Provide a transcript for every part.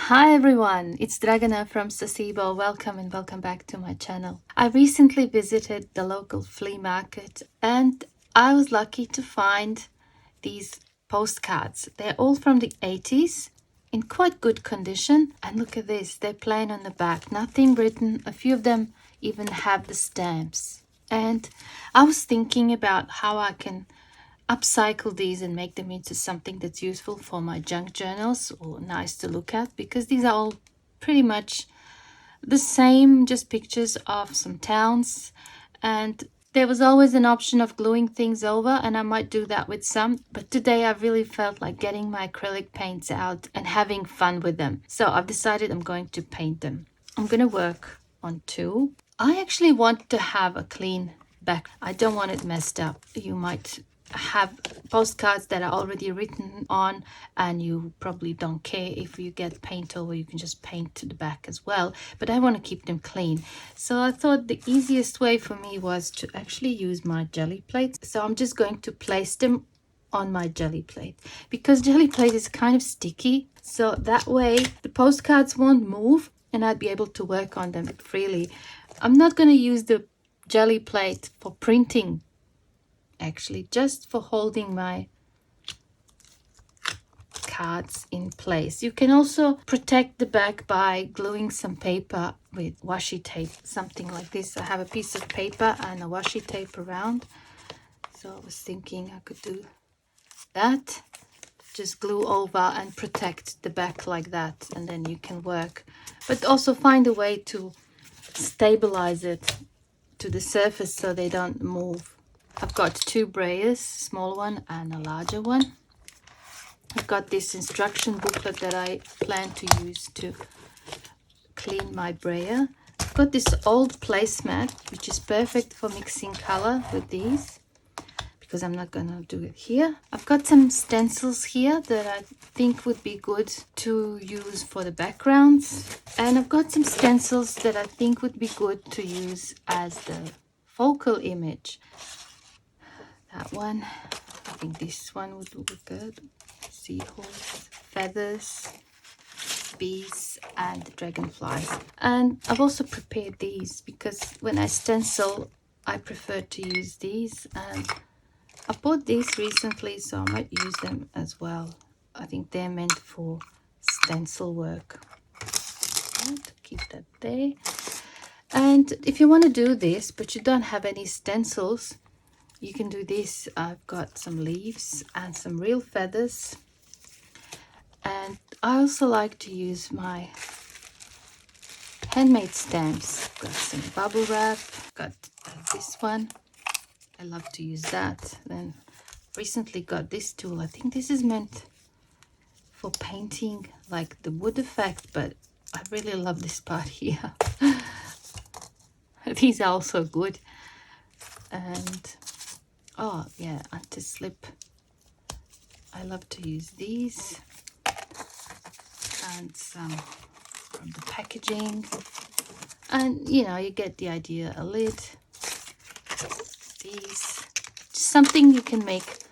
Hi everyone, it's Dragana from Saacibo. Welcome and welcome back to my channel. I recently visited the local flea market and I was lucky to find these postcards. They're all from the 80s in quite good condition. And look at this, they're plain on the back, nothing written. A few of them even have the stamps. And I was thinking about how I can upcycle these and make them into something that's useful for my junk journals or nice to look at, because these are all pretty much the same, just pictures of some towns. And there was always an option of gluing things over, and I might do that with some, but today I really felt like getting my acrylic paints out and having fun with them. So I've decided I'm going to paint them. I'm going to work on two. I actually want to have a clean back. I don't want it messed up. You might have postcards that are already written on and you probably don't care if you get paint over. You can just paint to the back as well, but I want to keep them clean. So I thought the easiest way for me was to actually use my jelly plate. So I'm just going to place them on my jelly plate, because jelly plate is kind of sticky, so that way the postcards won't move and I'd be able to work on them freely. I'm not going to use the jelly plate for printing, actually, just for holding my cards in place. You can also protect the back by gluing some paper with washi tape, something like this. I have a piece of paper and a washi tape around, so I was thinking I could do that. Just glue over and protect the back like that, and then you can work, but also find a way to stabilize it to the surface so they don't move. I've got two brayers, small one and a larger one. I've got this instruction booklet that I plan to use to clean my brayer. I've got this old placemat which is perfect for mixing color with these, because I'm not going to do it here. I've got some stencils here that I think would be good to use for the backgrounds. And I've got some stencils that I think would be good to use as the focal image. That one, I think this one would look good. Seahorse, feathers, bees and dragonflies. And I've also prepared these because when I stencil I prefer to use these, and I bought these recently, so I might use them as well. I think they're meant for stencil work. And keep that there. And if you want to do this but you don't have any stencils, you can do this. I've got some leaves and some real feathers. And I also like to use my handmade stamps. Got some bubble wrap. Got this one. I love to use that. Then recently got this tool. I think this is meant for painting like the wood effect, but I really love this part here. These are also good. And oh yeah, anti-slip. I love to use these. And some from the packaging. And you know, you get the idea. A lid. These. Just something you can make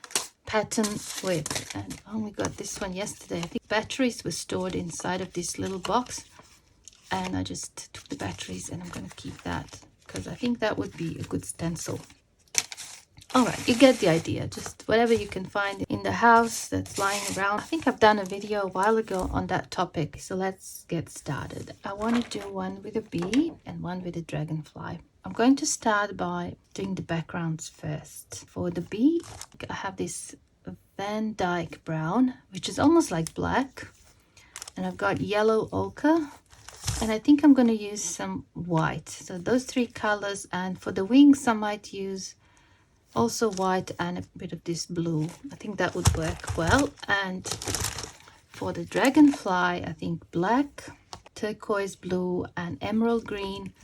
pattern with. And I only got this one yesterday. I think batteries were stored inside of this little box, and I just took the batteries and I'm going to keep that because I think that would be a good stencil. All right, you get the idea. Just whatever you can find in the house that's lying around. I think I've done a video a while ago on that topic, so let's get started. I want to do one with a bee and one with a dragonfly. I'm going to start by doing the backgrounds first. For the bee, I have this Van Dyke brown, which is almost like black, and I've got yellow ochre, and I think I'm going to use some white. So those three colors. And for the wings I might use also white and a bit of this blue. I think that would work well. And for the dragonfly, I think black, turquoise blue and emerald green,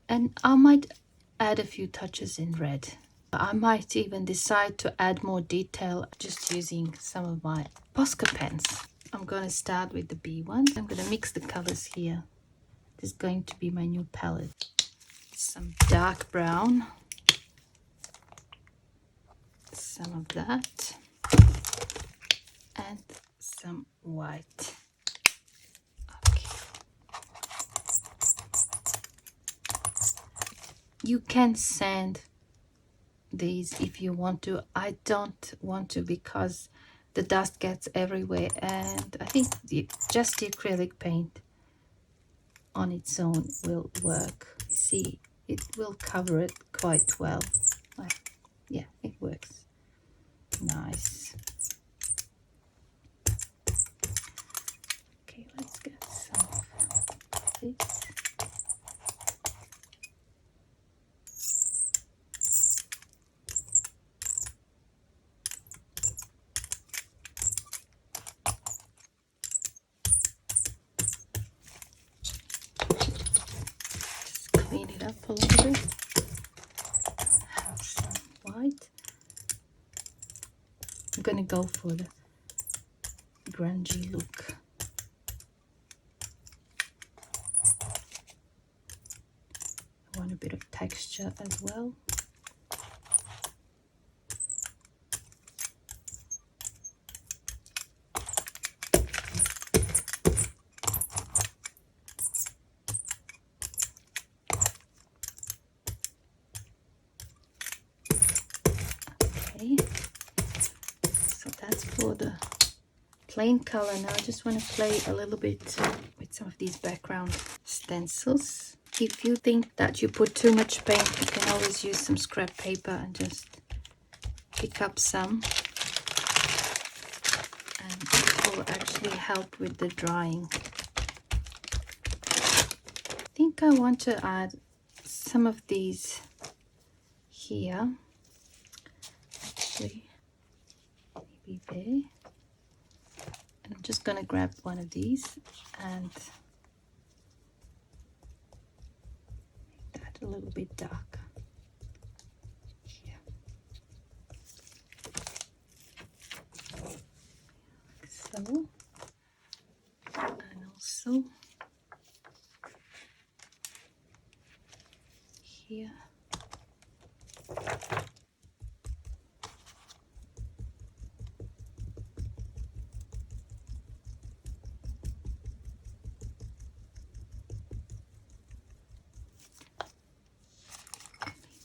and I might add a few touches in red. I might even decide to add more detail just using some of my Posca pens. I'm going to start with the bee one. I'm going to mix the colors here. This is going to be my new palette. Some dark brown, some of that, and some white. You can sand these if you want to. I don't want to because the dust gets everywhere, and I think just the acrylic paint on its own will work. See, it will cover it quite well. Yeah, it works. Nice. Okay, let's get some of this. Clean it up a little bit. Have some white. I'm gonna go for the grungy look. I want a bit of texture as well. So that's for the plain color. Now I just want to play a little bit with some of these background stencils. If you think that you put too much paint, you can always use some scrap paper and just pick up some, and it will actually help with the drying. I think I want to add some of these here. Actually, maybe there. And I'm just going to grab one of these and make that a little bit darker. Here. Like so. And also here.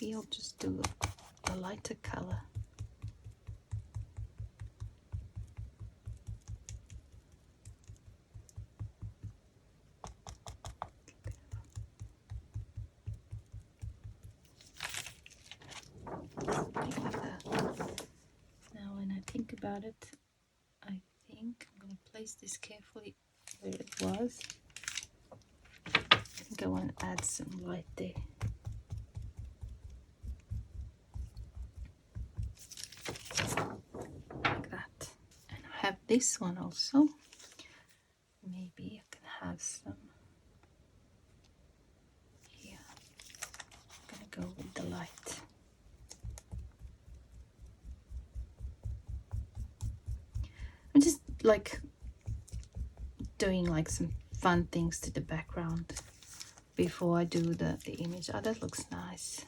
Maybe I'll just do a lighter color. Now when I think about it, I think I'm going to place this carefully where it was. I think I want to add some light there. Like that. And I have this one also. Maybe I can have some here. I'm going to go with the light. I'm just like doing like some fun things to the background before I do the image. Oh, that looks nice.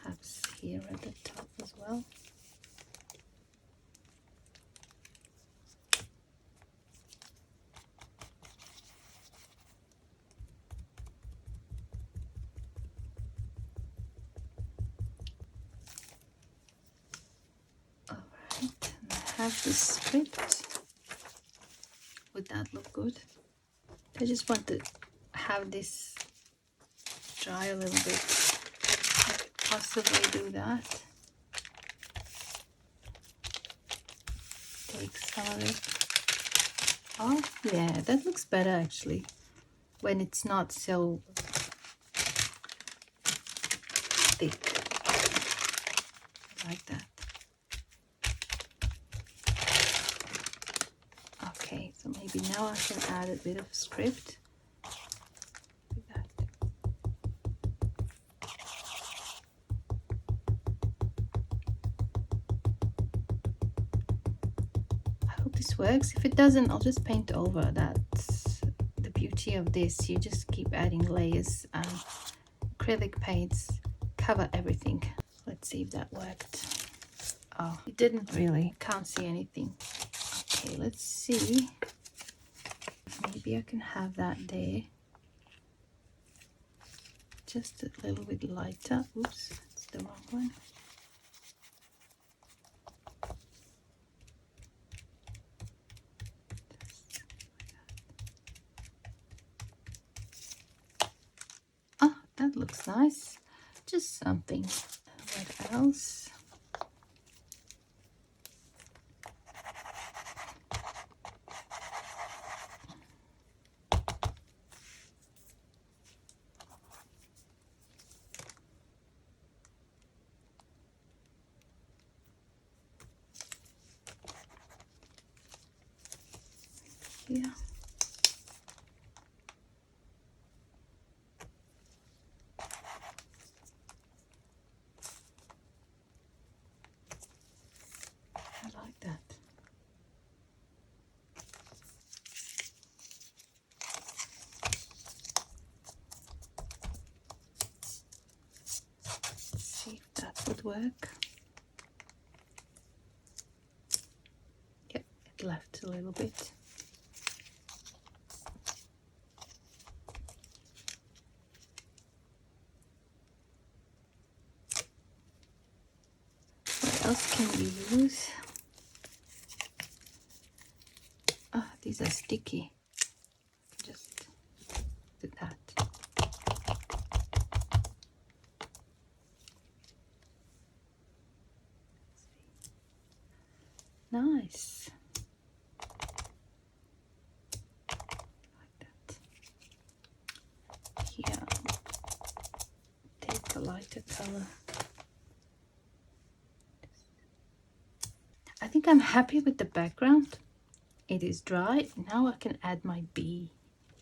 Perhaps here at the top as well. Alright, and I have this script. Would that look good? I just want to have this dry a little bit. I could possibly do that. Take some of it. Oh, yeah, that looks better actually when it's not so thick. Like that. Okay, so maybe now I can add a bit of script. Like that. I hope this works. If it doesn't, I'll just paint over. That's the beauty of this. You just keep adding layers, and acrylic paints cover everything. Let's see if that worked. Oh, it didn't really. Can't see anything. Okay, let's see. Maybe I can have that there. just a little bit lighter. Oops, it's the wrong one. Oh, that looks nice. Just something. What else? Yeah. I like that. Let's see if that would work. Yep, it left a little bit. What else can we use? Ah, these are sticky. Just do that. Nice. Like that. Here, take a lighter color. I think I'm happy with the background. It is dry. Now I can add my bee.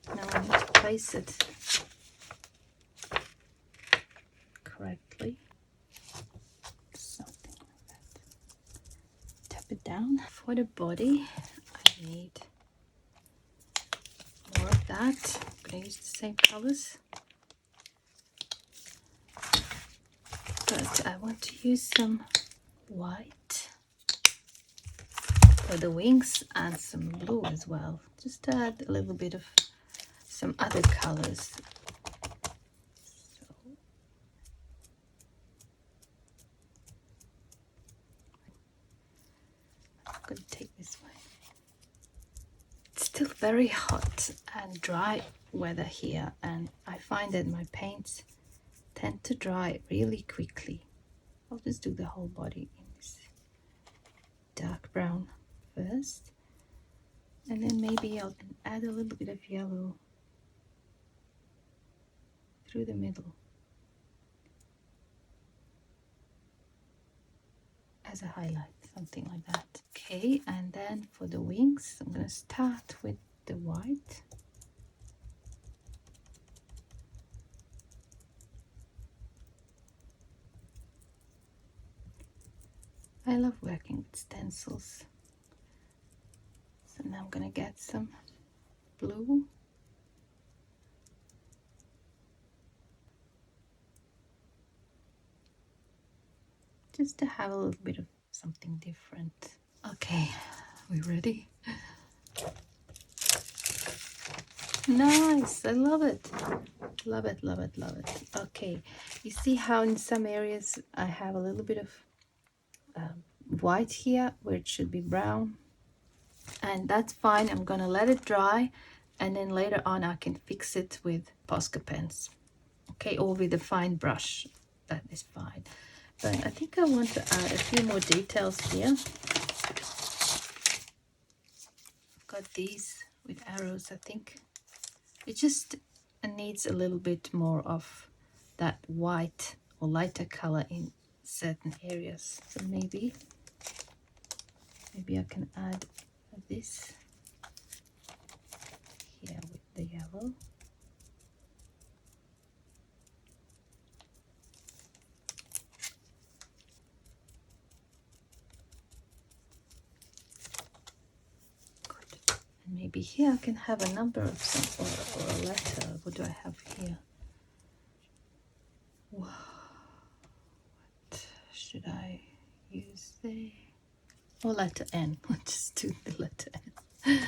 Now I need to place it correctly. Something like that. Tap it down. For the body, I need more of that. I'm going to use the same colors. But I want to use some white for the wings and some blue as well. Just to add a little bit of some other colors. So I'm going to take this way. It's still very hot and dry weather here, and I find that my paints tend to dry really quickly. I'll just do the whole body in this dark brown first, and then maybe I'll add a little bit of yellow through the middle as a highlight, something like that. Okay, and then for the wings, I'm going to start with the white. I love working with stencils. So now I'm going to get some blue. Just to have a little bit of something different. Okay, we ready? Nice, I love it. Love it, love it, love it. Okay, you see how in some areas I have a little bit of white here where it should be brown, and that's fine. I'm gonna let it dry, and then later on I can fix it with Posca pens, okay, or with a fine brush. That is fine. But I think I want to add a few more details here. I've got these with arrows. I think it just needs a little bit more of that white or lighter color in certain areas. So maybe I can add this here with the yellow. Good. And maybe here I can have a number of some or a letter. What do I have here? Wow. What should I use there? Or letter N. I'll just do the letter N.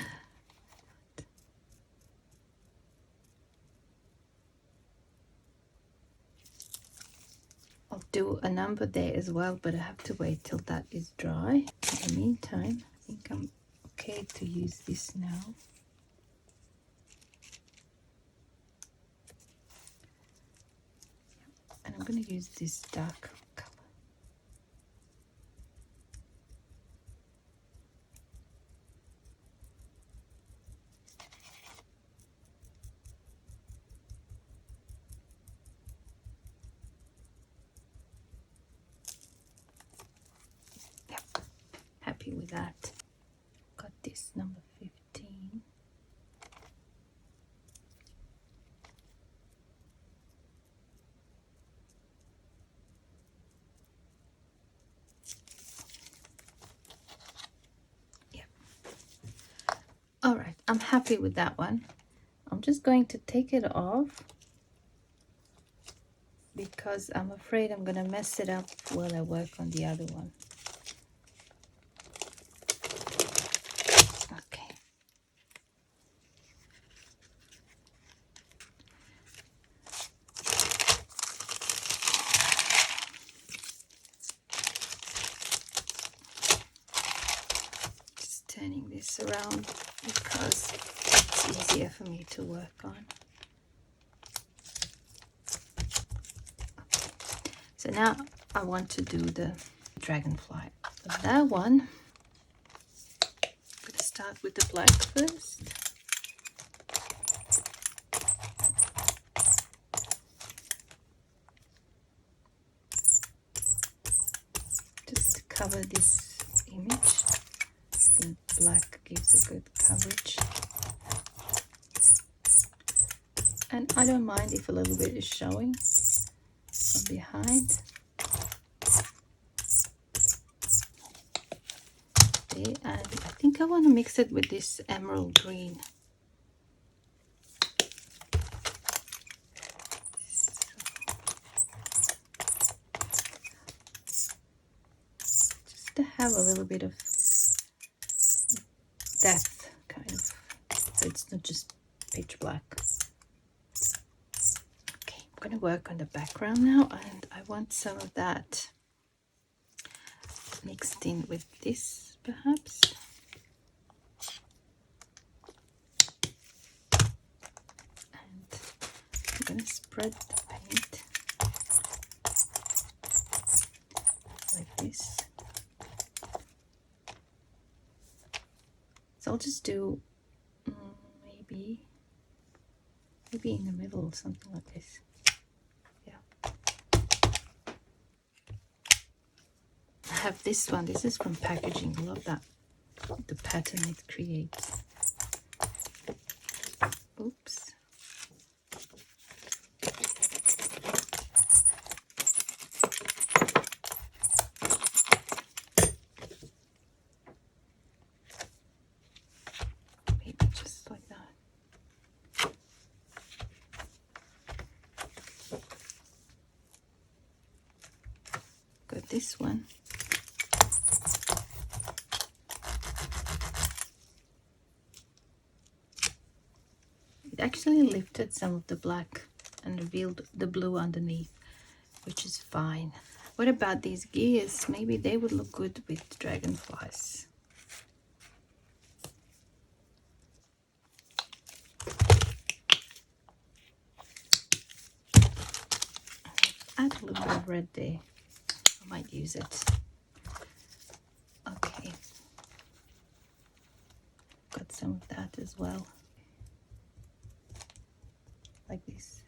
do a number there as well, but I have to wait till that is dry. In the meantime, I think I'm okay to use this now. And I'm going to use this dark color. Yep, happy with that. Got this number 15. All right, I'm happy with that one. I'm just going to take it off because I'm afraid I'm going to mess it up while I work on the other one. Okay. Just turning this around because it's easier for me to work on. So now I want to do the dragonfly. For that one, I'm going to start with the black first. Just to cover this image. I think black gives a good coverage. And I don't mind if a little bit is showing from behind. Okay, and I think I want to mix it with this emerald green. Just to have a little bit of depth, kind of, so it's not just pitch black. Okay, I'm going to work on the background now, and I want some of that mixed in with this, perhaps. And I'm going to spread the paint like this. So I'll just do maybe in the middle, something like this. Yeah. I have this one. This is from packaging. I love that. The pattern it creates. Oops. Maybe just like that. Got this one. It actually lifted some of the black and revealed the blue underneath, which is fine. What about these gears? Maybe they would look good with dragonflies. Add a little bit of red there. I might use it. Okay. Got some of that as well. Like this.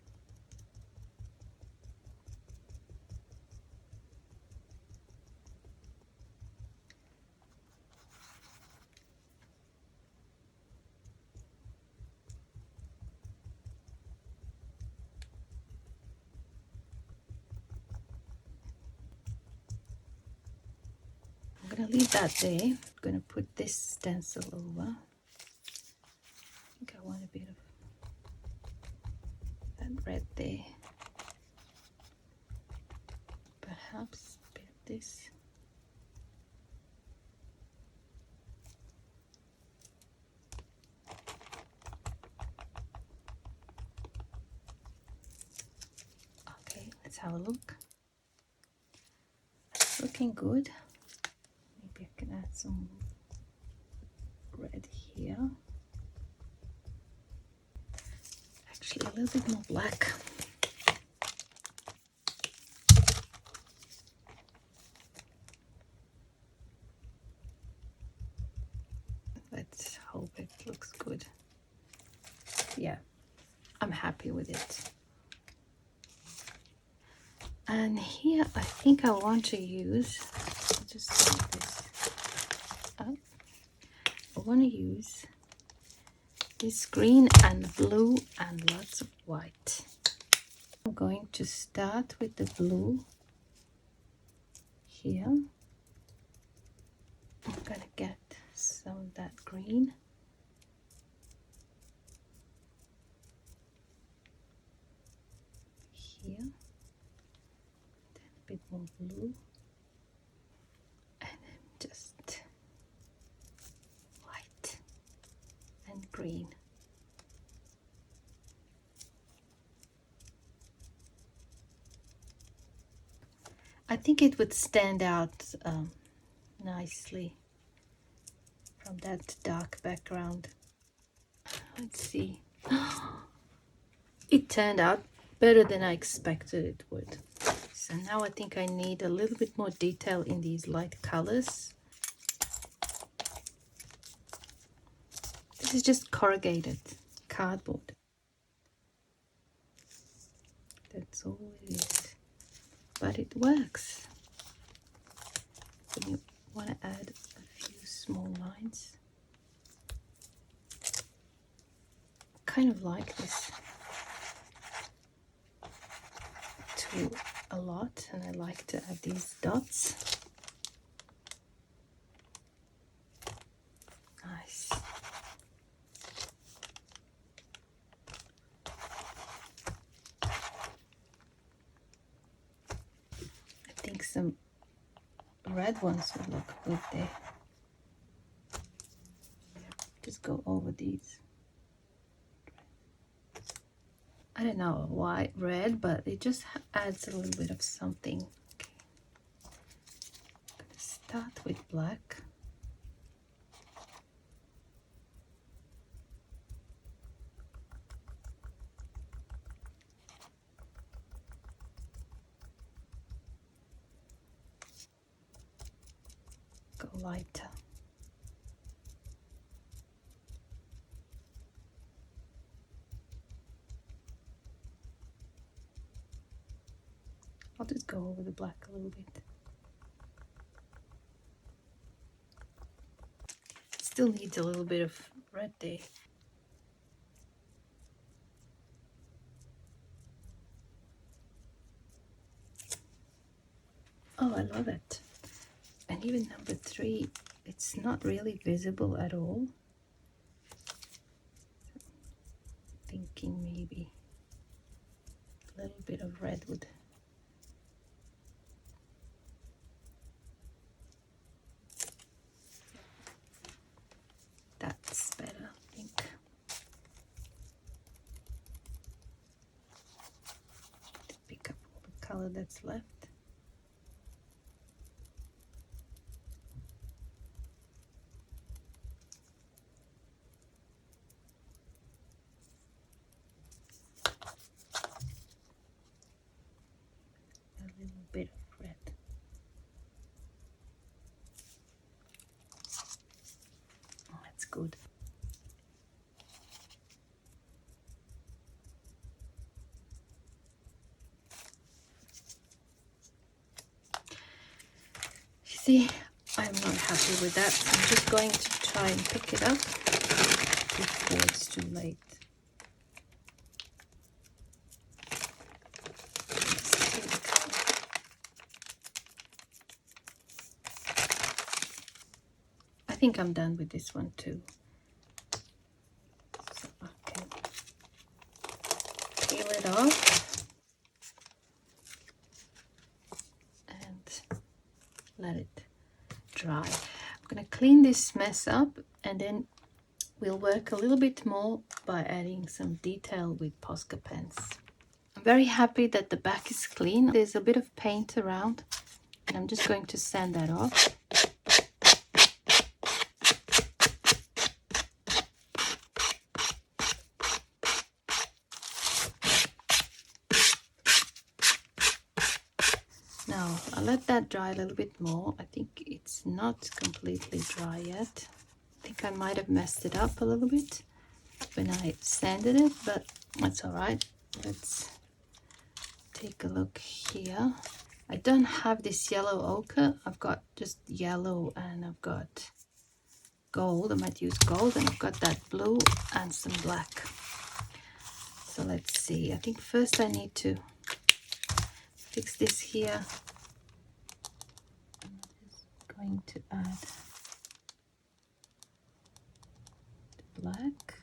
I'm going to leave that there. I'm going to put this stencil over. I think I want a bit of that red there. Perhaps a bit of this. Okay, let's have a look. looking good. Maybe I can add some red here. Actually, a little bit more black. Let's hope it looks good. Yeah, I'm happy with it. And here I think I want to use, I'll just take this up. I want to use this green and blue and lots of white. I'm going to start with the blue here. I'm gonna get some of that green. Here. Then a bit more blue. And then just white and green. I think it would stand out nicely from that dark background. Let's see. It turned out better than I expected it would. So now I think I need a little bit more detail in these light colors. This is just corrugated cardboard. That's all it is. But it works. So you want to add a few small lines. Kind of like this tool a lot, and I like to add these dots. Nice. I think some red ones would look good there. Just go over these. I don't know why red, but it just adds a little bit of something. Okay. I'm gonna start with black. Go lighter. I'll just go over the black a little bit. Still needs a little bit of red there. Oh, I love it. And even number 3, it's not really visible at all. Thinking maybe a little bit of red would. That's better, I think. Pick up all the color that's left. A little bit of red. Oh, that's good. See, I'm not happy with that. I'm just going to try and pick it up before it's too late. I think I'm done with this one too. So I can peel it off and let it dry. I'm gonna clean this mess up and then we'll work a little bit more by adding some detail with Posca pens. I'm very happy that the back is clean. There's a bit of paint around And I'm just going to sand that off. Now I'll let that dry a little bit more. I think it's not completely dry yet. I think I might have messed it up a little bit when I sanded it, but that's all right. Let's take a look here. I don't have this yellow ochre. I've got just yellow and I've got gold. I might use gold, and I've got that blue and some black. So let's see. I think first I need to fix this here. I'm just going to add the black.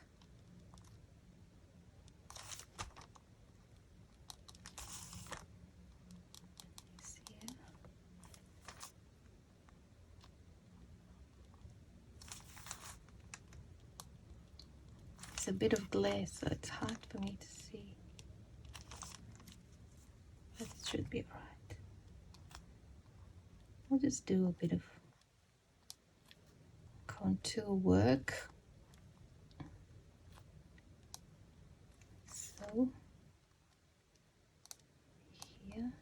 It's a bit of glare, so it's hard for me to see. But it should be alright. I'll just do a bit of contour work. So here.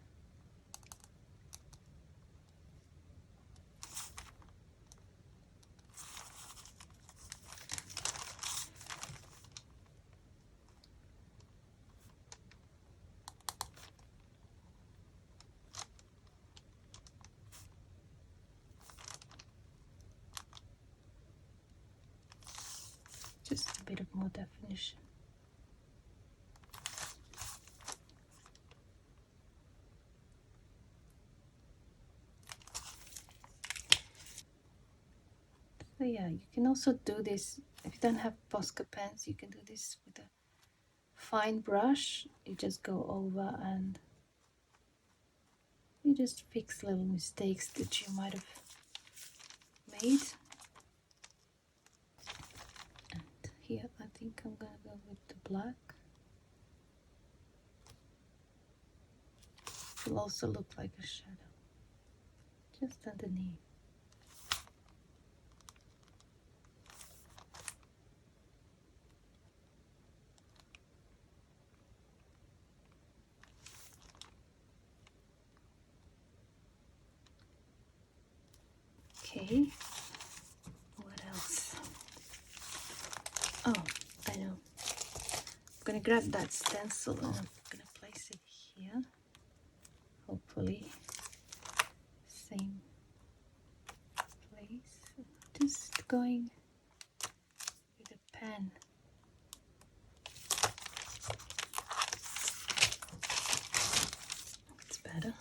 Just a bit of more definition. So yeah, you can also do this if you don't have Posca pens. You can do this with a fine brush. You just go over and you just fix little mistakes that you might have made. And here I think I'm gonna go with the black. It will also look like a shadow just underneath. Okay, what else? Oh, I know. I'm gonna grab that stencil and I'm gonna place it here. Hopefully, same place. Just going with a pen. It's better.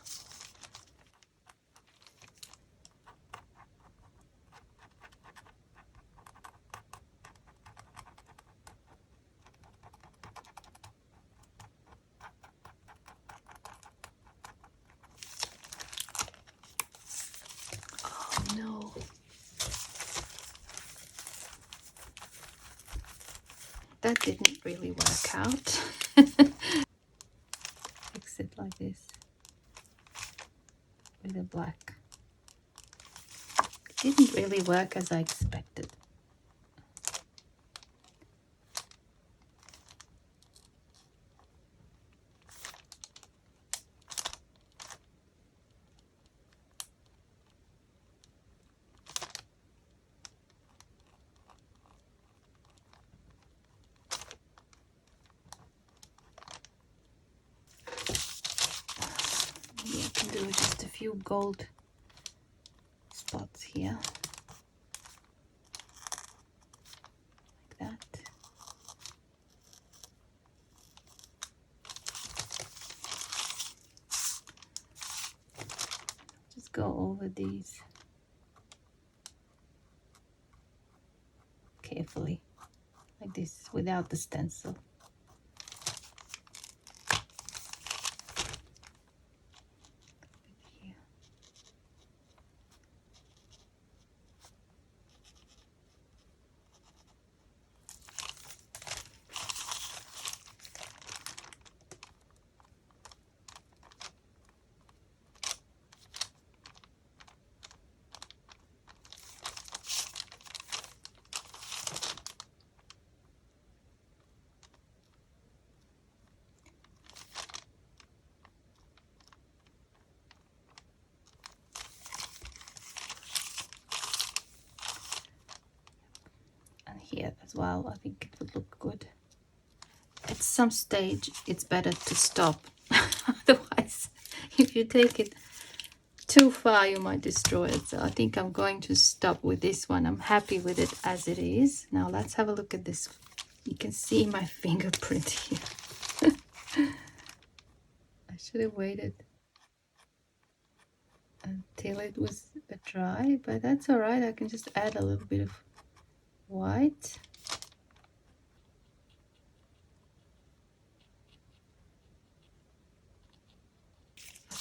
No. That didn't really work out. Fix it like this with the black. It didn't really work as I expected. Maybe I can do just a few gold spots here. Like that. Just go over these carefully, like this, without the stencil. Here. well. I think it would look good. At some stage it's better to stop. Otherwise, if you take it too far, you might destroy it. So I think I'm going to stop with this one. I'm happy with it as it is. Now let's have a look at this. You can see my fingerprint here. I should have waited until it was dry, but that's all right. I can just add a little bit of white.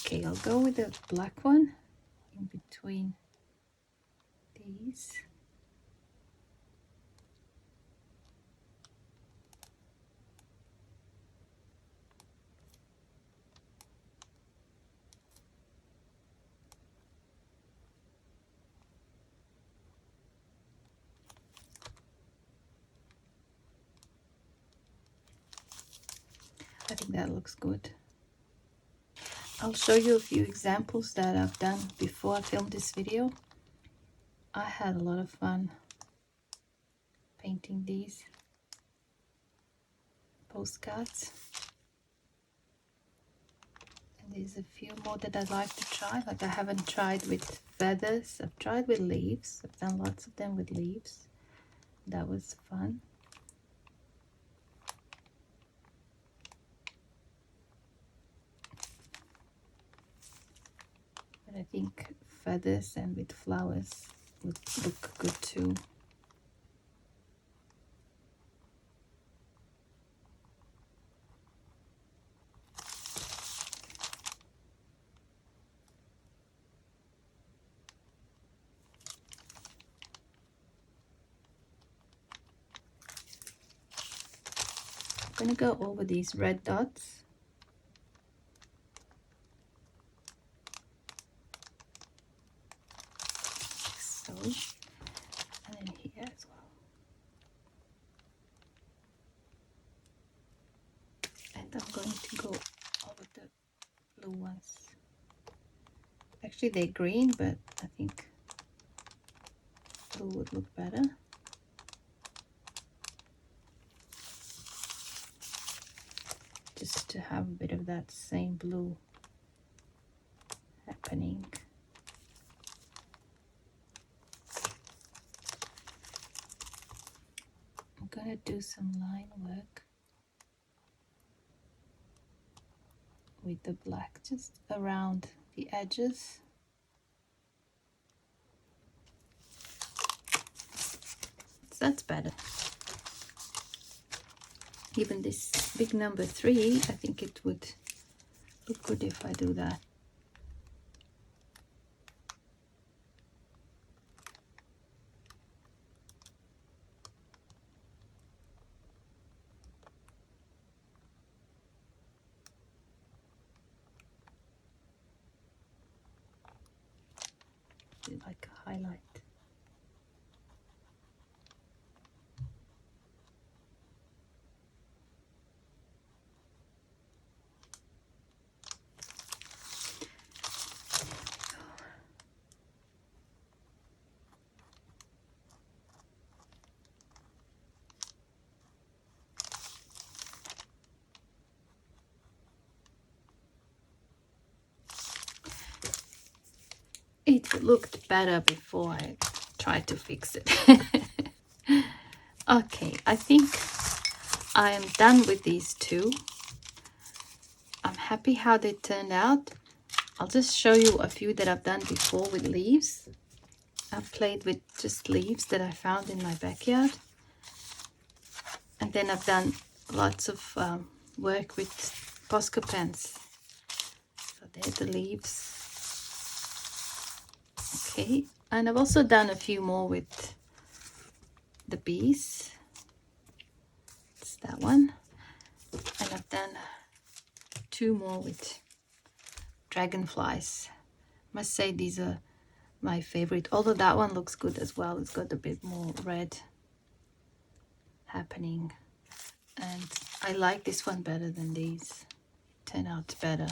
Okay, I'll go with the black one in between these. I think that looks good. I'll show you a few examples that I've done before I filmed this video. I had a lot of fun painting these postcards. And there's a few more that I'd like to try. Like, I haven't tried with feathers. I've tried with leaves. I've done lots of them with leaves. That was fun. But I think feathers and with flowers would look good too. I'm going to go over these red dots. So, and then here as well. And I'm going to go over the blue ones. Actually, they're green, but I think blue would look better. Just to have a bit of that same blue happening. I'm gonna do some line work with the black just around the edges. So that's better. Even this big number 3, I think it would look good if I do that. Like a highlight. It looked better before I tried to fix it. Okay, I think I am done with these two. I'm happy how they turned out. I'll just show you a few that I've done before with leaves. I've played with just leaves that I found in my backyard. And then I've done lots of work with Posca pens. So there's the leaves. Okay, and I've also done a few more with the bees. It's that one. And I've done 2 more with dragonflies. I must say these are my favorite, although that one looks good as well. It's got a bit more red happening. And I like this one better than these. Turn out better.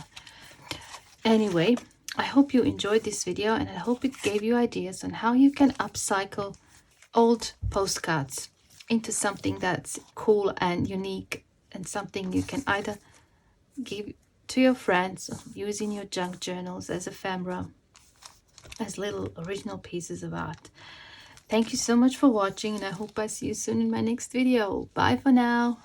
Anyway, I hope you enjoyed this video, and I hope it gave you ideas on how you can upcycle old postcards. into something that's cool and unique, and something you can either give to your friends or use in your junk journals as ephemera, as little original pieces of art. Thank you so much for watching, and I hope I see you soon in my next video. Bye for now.